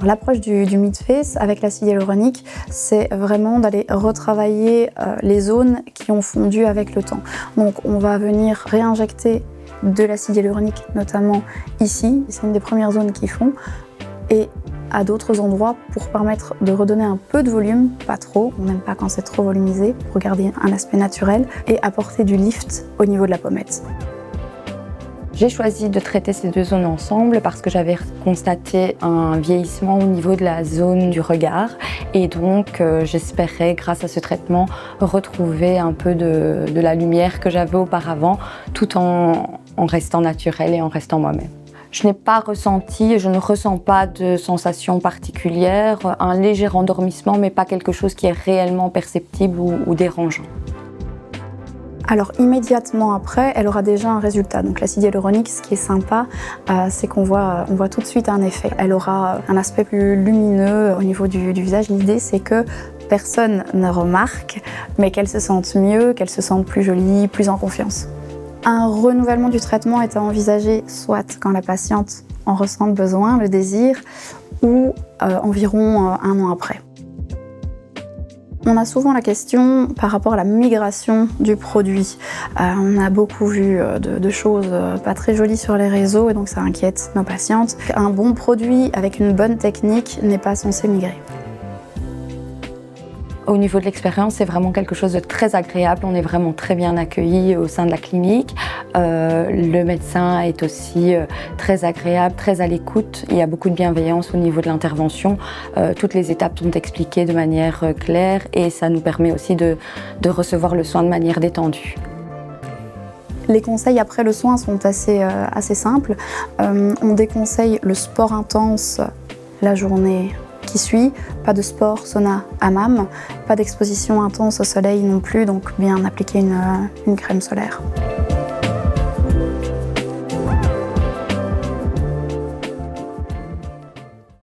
L'approche du mid-face avec l'acide hyaluronique, c'est vraiment d'aller retravailler les zones qui ont fondu avec le temps. Donc on va venir réinjecter de l'acide hyaluronique, notamment ici, c'est une des premières zones qui fond, et à d'autres endroits pour permettre de redonner un peu de volume, pas trop, on n'aime pas quand c'est trop volumisé, pour garder un aspect naturel, et apporter du lift au niveau de la pommette. J'ai choisi de traiter ces deux zones ensemble parce que j'avais constaté un vieillissement au niveau de la zone du regard et donc j'espérais, grâce à ce traitement, retrouver un peu de la lumière que j'avais auparavant tout en restant naturelle et en restant moi-même. Je n'ai pas ressenti et je ne ressens pas de sensation particulière, un léger endormissement mais pas quelque chose qui est réellement perceptible ou dérangeant. Alors immédiatement après, elle aura déjà un résultat. Donc l'acide hyaluronique, ce qui est sympa, c'est qu'on voit tout de suite un effet. Elle aura un aspect plus lumineux au niveau du visage. L'idée, c'est que personne ne remarque, mais qu'elle se sente mieux, qu'elle se sente plus jolie, plus en confiance. Un renouvellement du traitement est à envisager soit quand la patiente en ressent le besoin, le désir, ou environ un an après. On a souvent la question par rapport à la migration du produit. On a beaucoup vu de choses pas très jolies sur les réseaux et donc ça inquiète nos patientes. Un bon produit avec une bonne technique n'est pas censé migrer. Au niveau de l'expérience, c'est vraiment quelque chose de très agréable. On est vraiment très bien accueillis au sein de la clinique. Le médecin est aussi très agréable, très à l'écoute. Il y a beaucoup de bienveillance au niveau de l'intervention. Toutes les étapes sont expliquées de manière claire et ça nous permet aussi de recevoir le soin de manière détendue. Les conseils après le soin sont assez simples. On déconseille le sport intense la journée qui suit, pas de sport, sauna, hammam, pas d'exposition intense au soleil non plus, donc bien appliquer une crème solaire.